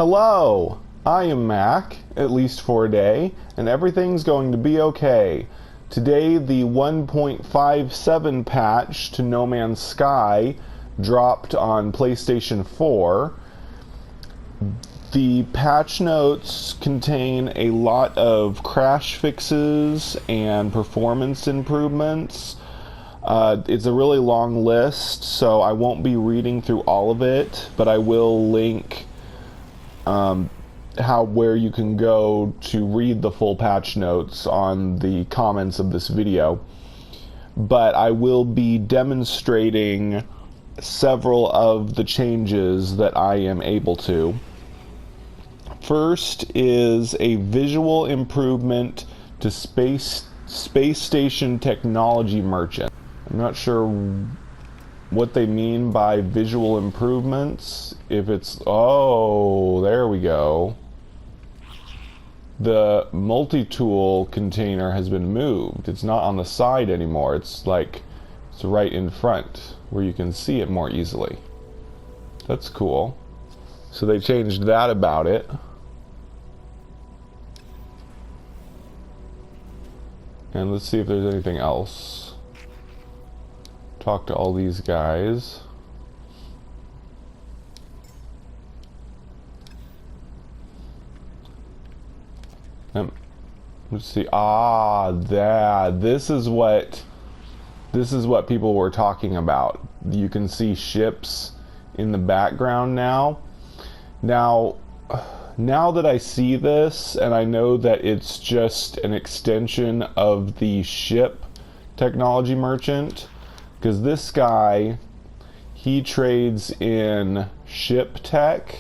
Hello, I am Mac, at least for a day, and everything's going to be okay. Today the 1.57 patch to No Man's Sky dropped on PlayStation 4. The patch notes contain a lot of crash fixes and performance improvements. It's a really long list, so I won't be reading through all of it, but I will link where you can go to read the full patch notes on the comments of this video. But I will be demonstrating several of the changes that I am able to. First is a visual improvement to space station technology merchant. I'm not sure what they mean by visual improvements. If it's, oh, there we go. The multi-tool container has been moved. It's not on the side anymore. It's like, it's right in front where you can see it more easily. That's cool. So they changed that about it. And let's see if there's anything else. Talk to all these guys. Let's see. This is what people were talking about. You can see ships in the background now. Now that I see this, and I know that it's just an extension of the ship technology merchant, because this guy, he trades in ship tech.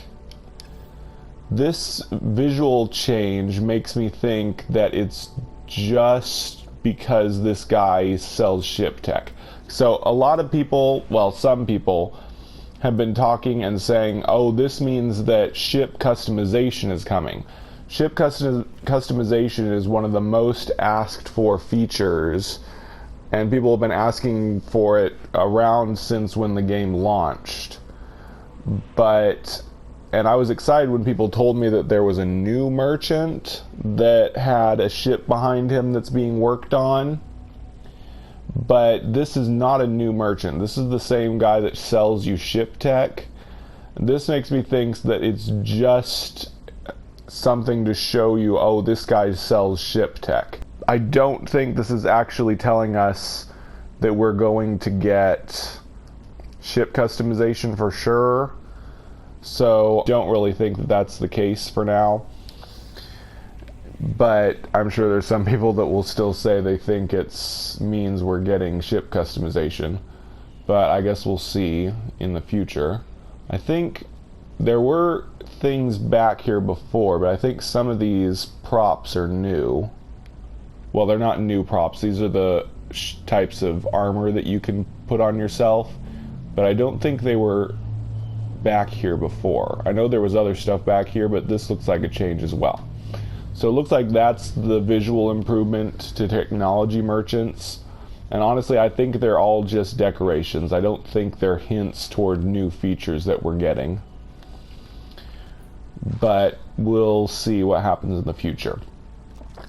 This visual change makes me think that it's just because this guy sells ship tech. So a lot of people, well, some people, have been talking and saying, oh, this means that ship customization is coming. Ship customization is one of the most asked for features, and people have been asking for it around since when the game launched. And I was excited when people told me that there was a new merchant that had a ship behind him that's being worked on. But this is not a new merchant. This is the same guy that sells you ship tech. This makes me think that it's just something to show you, oh, this guy sells ship tech. I don't think this is actually telling us that we're going to get ship customization for sure. So don't really think that that's the case for now. But I'm sure there's some people that will still say they think it means we're getting ship customization. But I guess we'll see in the future. I think there were things back here before, but I think some of these props are new. Well, they're not new props. These are the types of armor that you can put on yourself. But I don't think they were back here before. I know there was other stuff back here, but this looks like a change as well. So it looks like that's the visual improvement to technology merchants. And honestly, I think they're all just decorations. I don't think they're hints toward new features that we're getting. But we'll see what happens in the future.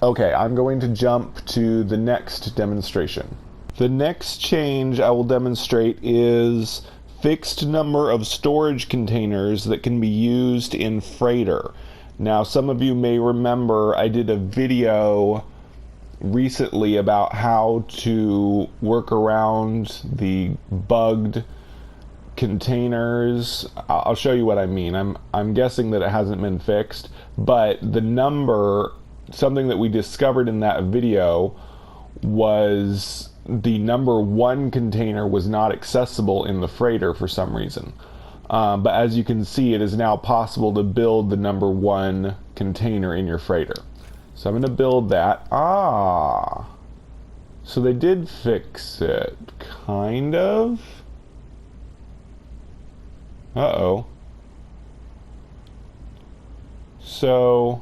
Okay, I'm going to jump to the next demonstration. The next change I will demonstrate is fixed number of storage containers that can be used in Freighter. Now, some of you may remember I did a video recently about how to work around the bugged containers. I'll show you what I mean. I'm guessing that it hasn't been fixed, but the number, something that we discovered in that video was the number 1 container was not accessible in the Freighter for some reason. But as you can see, it is now possible to build the number 1 container in your Freighter. So I'm going to build that. So they did fix it, kind of. Uh-oh. So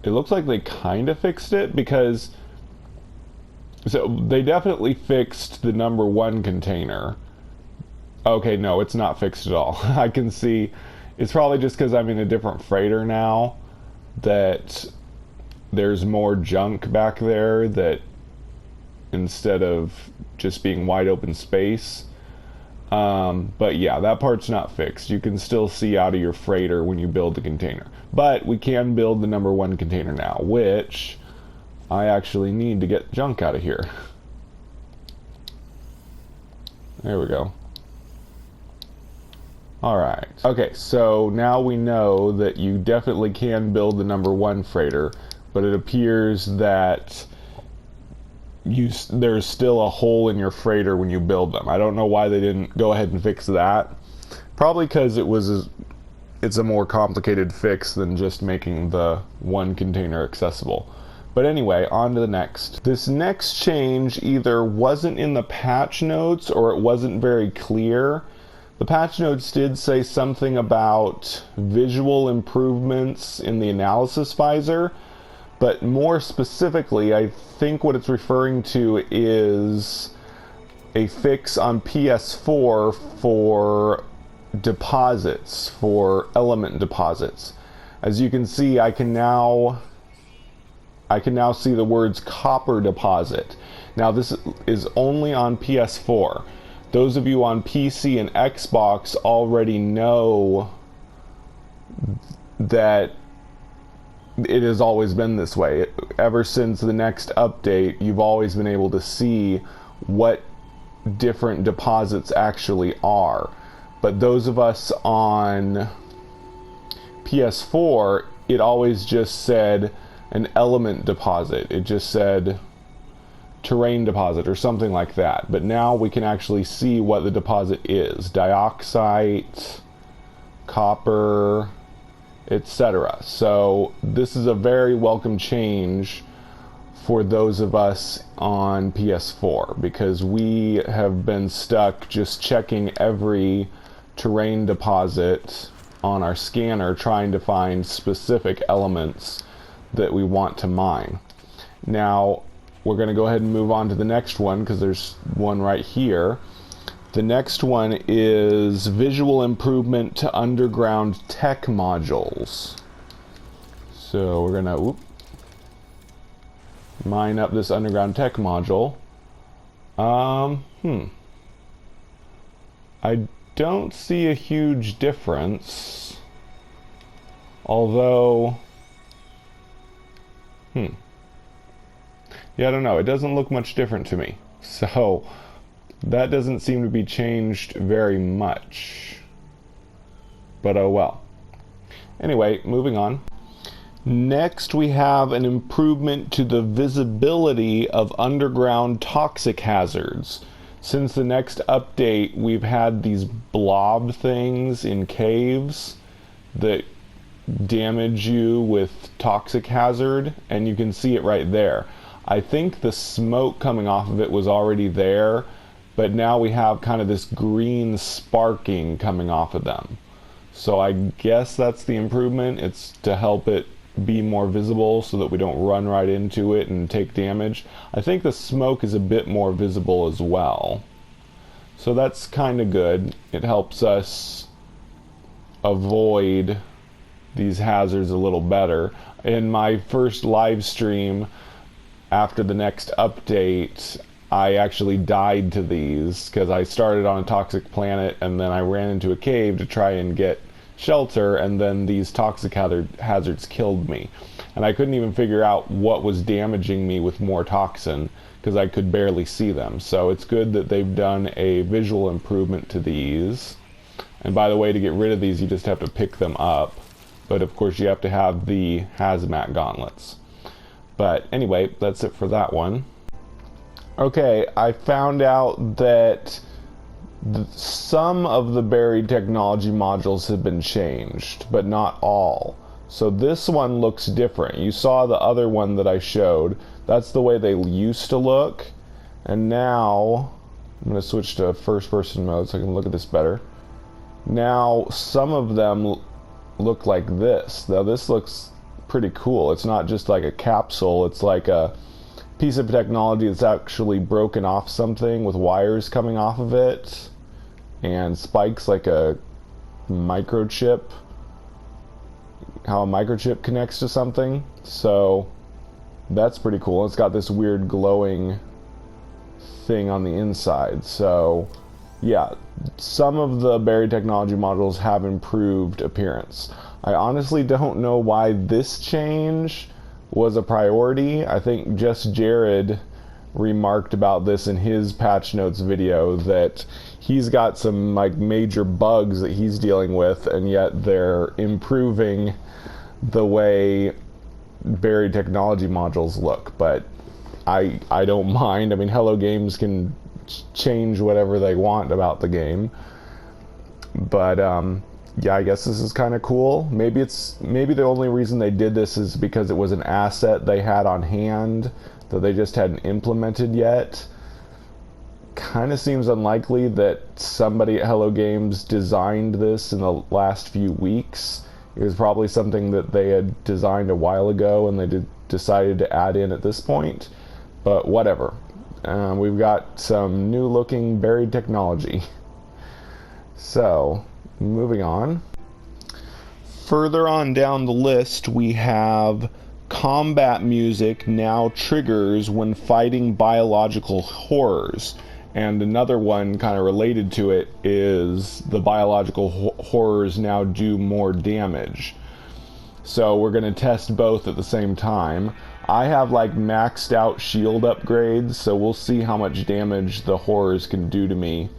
it looks like they kind of fixed it, because so they definitely fixed the number 1 container. Okay, no, it's not fixed at all. I can see It's probably just because I'm in a different freighter now that there's more junk back there, that instead of just being wide open space. But yeah, that part's not fixed. You can still see out of your freighter when you build the container. But we can build the number 1 container now, which I actually need to get junk out of here. There we go. Alright. Okay, so now we know that you definitely can build the number 1 freighter, but it appears that there's still a hole in your freighter when you build them. I don't know why they didn't go ahead and fix that. Probably because it's a more complicated fix than just making the 1 container accessible. But anyway, on to the next. This next change either wasn't in the patch notes or it wasn't very clear. The patch notes did say something about visual improvements in the analysis visor, but more specifically, I think what it's referring to is a fix on PS4 for deposits, for element deposits. As you can see, I can now see the words copper deposit. Now this is only on PS4. Those of you on PC and Xbox already know that it has always been this way. Ever since the next update, you've always been able to see what different deposits actually are. But those of us on PS4, it always just said an element deposit. It just said terrain deposit or something like that. But now we can actually see what the deposit is. Dioxite, copper, etc. So this is a very welcome change for those of us on PS4, because we have been stuck just checking every terrain deposit on our scanner trying to find specific elements that we want to mine. Now we're going to go ahead and move on to the next one, because there's one right here. The next one is visual improvement to underground tech modules. So we're going to mine up this underground tech module. I don't see a huge difference, although yeah, I don't know, it doesn't look much different to me, so that doesn't seem to be changed very much, but oh well. Anyway, moving on. Next we have an improvement to the visibility of underground toxic hazards. Since the next update, we've had these blob things in caves that damage you with toxic hazard, and you can see it right there. I think the smoke coming off of it was already there, but now we have kind of this green sparking coming off of them. So I guess that's the improvement. It's to help it be more visible so that we don't run right into it and take damage. I think the smoke is a bit more visible as well. So that's kind of good. It helps us avoid these hazards a little better. In my first live stream after the next update, I actually died to these because I started on a toxic planet and then I ran into a cave to try and get shelter, and then these toxic hazards killed me. And I couldn't even figure out what was damaging me with more toxin because I could barely see them. So it's good that they've done a visual improvement to these. And by the way, to get rid of these, you just have to pick them up. But of course, you have to have the hazmat gauntlets. But anyway, that's it for that one. Okay, I found out that some of the buried technology modules have been changed, but not all. So this one looks different. You saw the other one that I showed. That's the way they used to look. And now, I'm going to switch to first person mode so I can look at this better. Now, some of them look like this. Now this looks pretty cool. It's not just like a capsule, it's like a piece of technology that's actually broken off something with wires coming off of it and spikes like a microchip. how a microchip connects to something. So that's pretty cool. It's got this weird glowing thing on the inside. So yeah, some of the buried technology modules have improved appearance. I honestly don't know why this change was a priority. I think just Jared remarked about this in his patch notes video, that he's got some like major bugs that he's dealing with, and yet they're improving the way buried technology modules look. But I don't mind. I mean, Hello Games can change whatever they want about the game. But yeah, I guess this is kind of cool. Maybe the only reason they did this is because it was an asset they had on hand that they just hadn't implemented yet. Kind of seems unlikely that somebody at Hello Games designed this in the last few weeks. It was probably something that they had designed a while ago and they decided to add in at this point. But whatever. We've got some new looking buried technology. So, moving on. Further on down the list, we have combat music now triggers when fighting biological horrors. And another one kind of related to it is the biological horrors now do more damage. So we're going to test both at the same time. I have like maxed out shield upgrades, so we'll see how much damage the horrors can do to me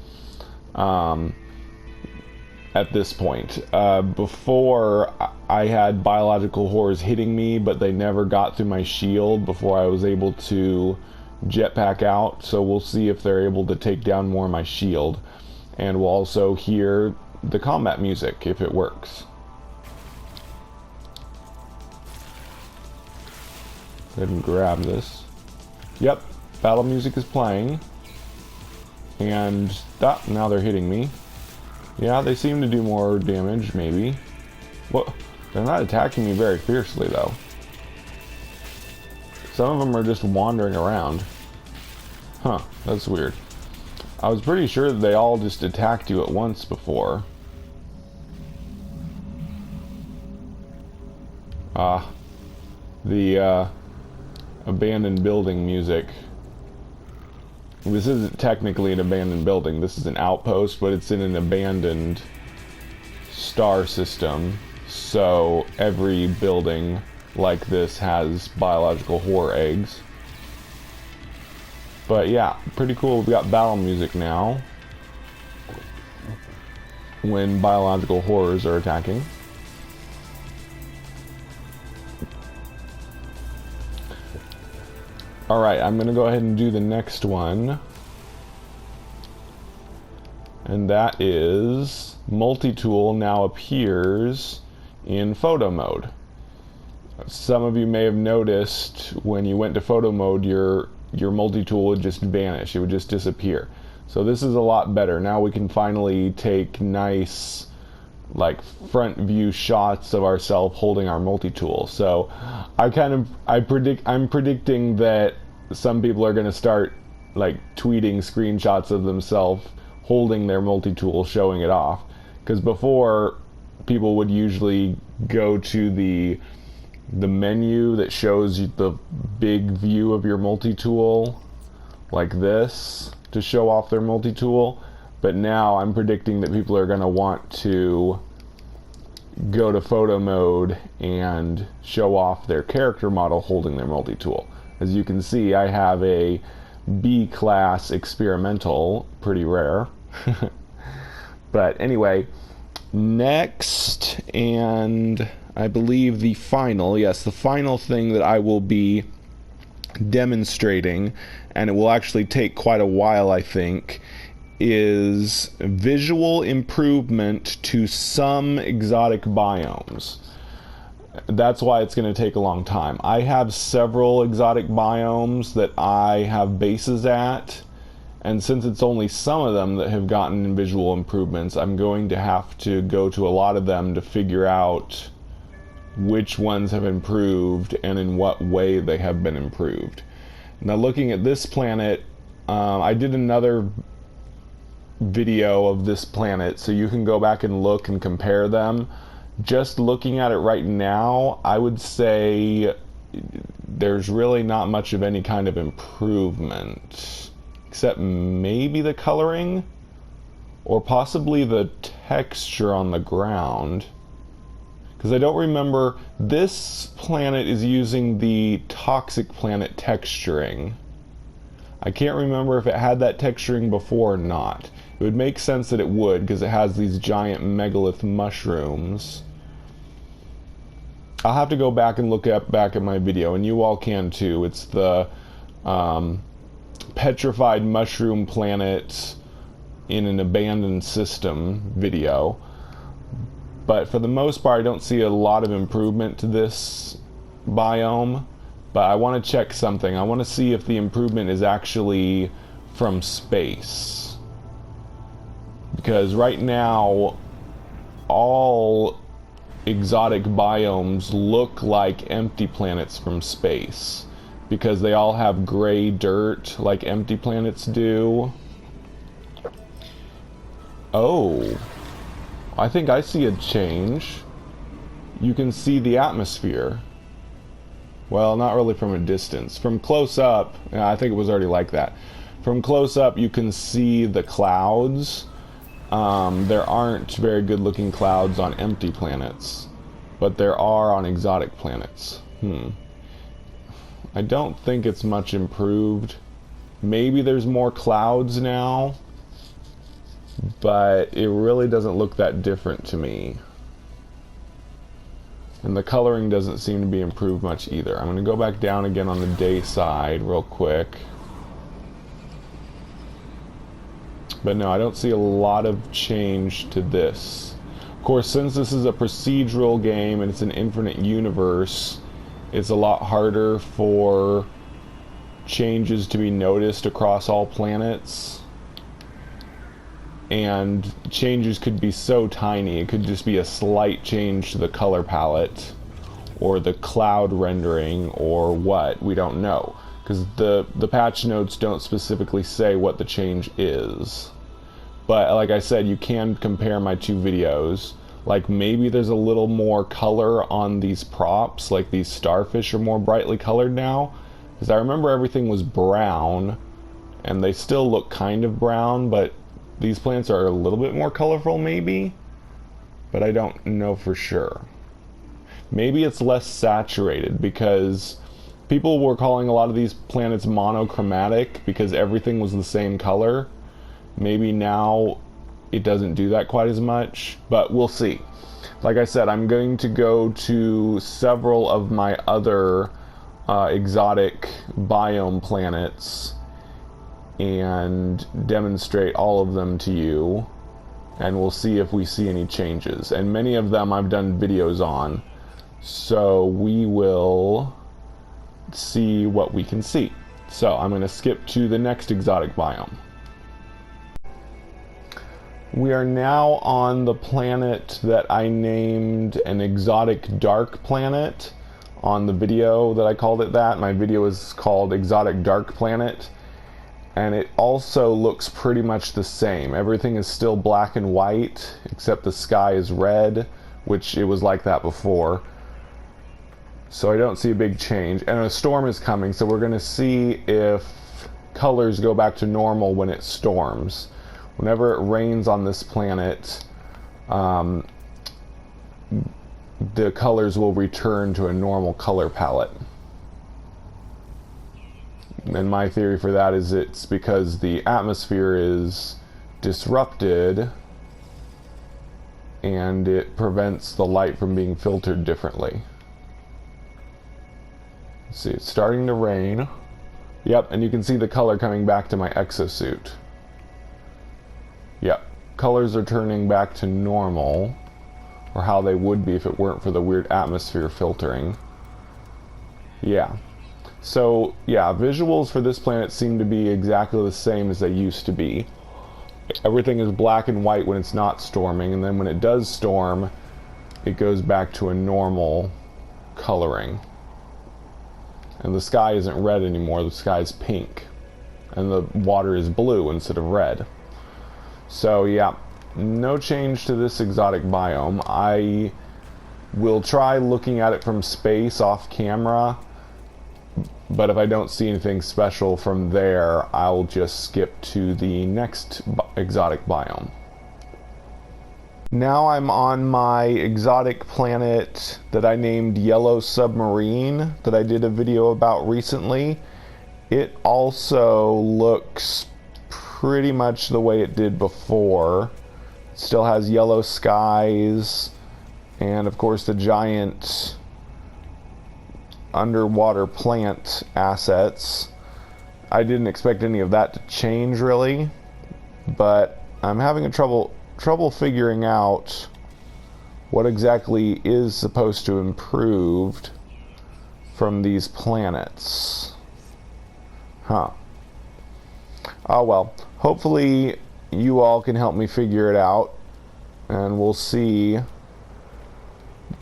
at this point. Before, I had biological horrors hitting me, but they never got through my shield before I was able to jetpack out. So we'll see if they're able to take down more of my shield. And we'll also hear the combat music if it works. Go ahead and grab this. Yep, battle music is playing. And now they're hitting me. Yeah, they seem to do more damage, maybe. Well, they're not attacking me very fiercely, though. Some of them are just wandering around. Huh, that's weird. I was pretty sure that they all just attacked you at once before. The abandoned building music. This isn't technically an abandoned building. This is an outpost, but it's in an abandoned star system. So every building like this has biological horror eggs. But yeah, pretty cool. We've got battle music now when biological horrors are attacking. Alright, I'm going to go ahead and do the next one. And that is multi-tool now appears in photo mode. Some of you may have noticed when you went to photo mode, your multi-tool would just vanish. It would just disappear. So this is a lot better. Now we can finally take nice like front view shots of ourselves holding our multi-tool. So I'm predicting that some people are going to start like tweeting screenshots of themselves holding their multi-tool, showing it off. Because before, people would usually go to the menu that shows you the big view of your multi-tool like this to show off their multi-tool. But now I'm predicting that people are going to want to go to photo mode and show off their character model holding their multi-tool. As you can see, I have a B-class experimental, pretty rare. But anyway, next, and I believe the final thing that I will be demonstrating, and it will actually take quite a while, I think, is visual improvement to some exotic biomes. That's why it's going to take a long time. I have several exotic biomes that I have bases at, and since it's only some of them that have gotten visual improvements, I'm going to have to go to a lot of them to figure out which ones have improved and in what way they have been improved. Now, looking at this planet, I did another video of this planet, so you can go back and look and compare them. just looking at it right now, I would say there's really not much of any kind of improvement, except maybe the coloring or possibly the texture on the ground. Because I don't remember, this planet is using the toxic planet texturing. I can't remember if it had that texturing before or not. It would make sense that it would, because it has these giant megalith mushrooms. I'll have to go back and look back at my video, and you all can too. It's the petrified mushroom planet in an abandoned system video. But for the most part, I don't see a lot of improvement to this biome. But I want to check something. I want to see if the improvement is actually from space. Because right now, all exotic biomes look like empty planets from space. Because they all have gray dirt like empty planets do. Oh, I think I see a change. You can see the atmosphere. Well, not really from a distance. From close up, I think it was already like that. From close up, you can see the clouds. There aren't very good looking clouds on empty planets, but there are on exotic planets. I don't think it's much improved. Maybe there's more clouds now, but it really doesn't look that different to me. And the coloring doesn't seem to be improved much either. I'm going to go back down again on the day side real quick. But no, I don't see a lot of change to this. Of course, since this is a procedural game and it's an infinite universe, it's a lot harder for changes to be noticed across all planets. And changes could be so tiny. It could just be a slight change to the color palette or the cloud rendering or what. We don't know. Because the patch notes don't specifically say what the change is. But like I said, you can compare my two videos. Like maybe there's a little more color on these props. Like these starfish are more brightly colored now. Because I remember everything was brown. And they still look kind of brown, but these plants are a little bit more colorful, maybe, but I don't know for sure. Maybe it's less saturated because people were calling a lot of these planets monochromatic because everything was the same color. Maybe now it doesn't do that quite as much, but we'll see. Like I said, I'm going to go to several of my other exotic biome planets and demonstrate all of them to you, and we'll see if we see any changes. And many of them I've done videos on, so we will see what we can see. So I'm going to skip to the next exotic biome. We are now on the planet that I named an exotic dark planet on the video that I called it that. My video is called Exotic Dark Planet. And it also looks pretty much the same. Everything is still black and white, except the sky is red, which it was like that before. So I don't see a big change. And a storm is coming, so we're going to see if colors go back to normal when it storms. Whenever it rains on this planet, the colors will return to a normal color palette. And my theory for that is it's because the atmosphere is disrupted and it prevents the light from being filtered differently. Let's see, it's starting to rain. Yep, and you can see the color coming back to my exosuit. Yep, colors are turning back to normal, or how they would be if it weren't for the weird atmosphere filtering. Yeah. So, yeah, visuals for this planet seem to be exactly the same as they used to be. Everything is black and white when it's not storming, and then when it does storm, it goes back to a normal coloring. And the sky isn't red anymore, the sky is pink. And the water is blue instead of red. So, yeah, no change to this exotic biome. I will try looking at it from space off camera, but if I don't see anything special from there, I'll just skip to the next exotic biome. Now I'm on my exotic planet that I named Yellow Submarine, that I did a video about recently. It also looks pretty much the way it did before. It still has yellow skies, and of course the giant underwater plant assets. I didn't expect any of that to change really, but I'm having trouble figuring out what exactly is supposed to improve from these planets. Oh well, hopefully you all can help me figure it out, and we'll see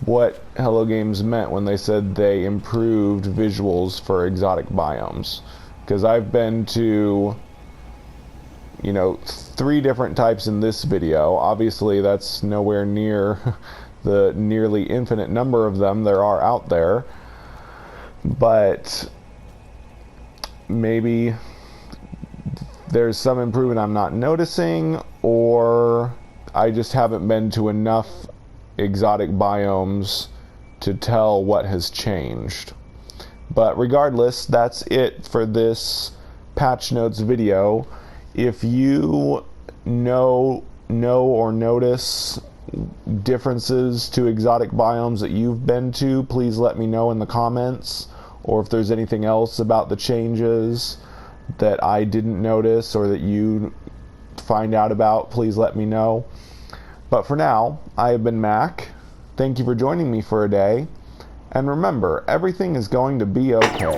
what Hello Games meant when they said they improved visuals for exotic biomes. Because I've been to, 3 different types in this video. Obviously that's nowhere near the nearly infinite number of them there are out there, but maybe there's some improvement I'm not noticing, or I just haven't been to enough exotic biomes to tell what has changed. But regardless, that's it for this patch notes video. If you know or notice differences to exotic biomes that you've been to, please let me know in the comments. Or if there's anything else about the changes that I didn't notice or that you find out about, please let me know. But for now, I have been Mac. Thank you for joining me for a day. And remember, everything is going to be okay.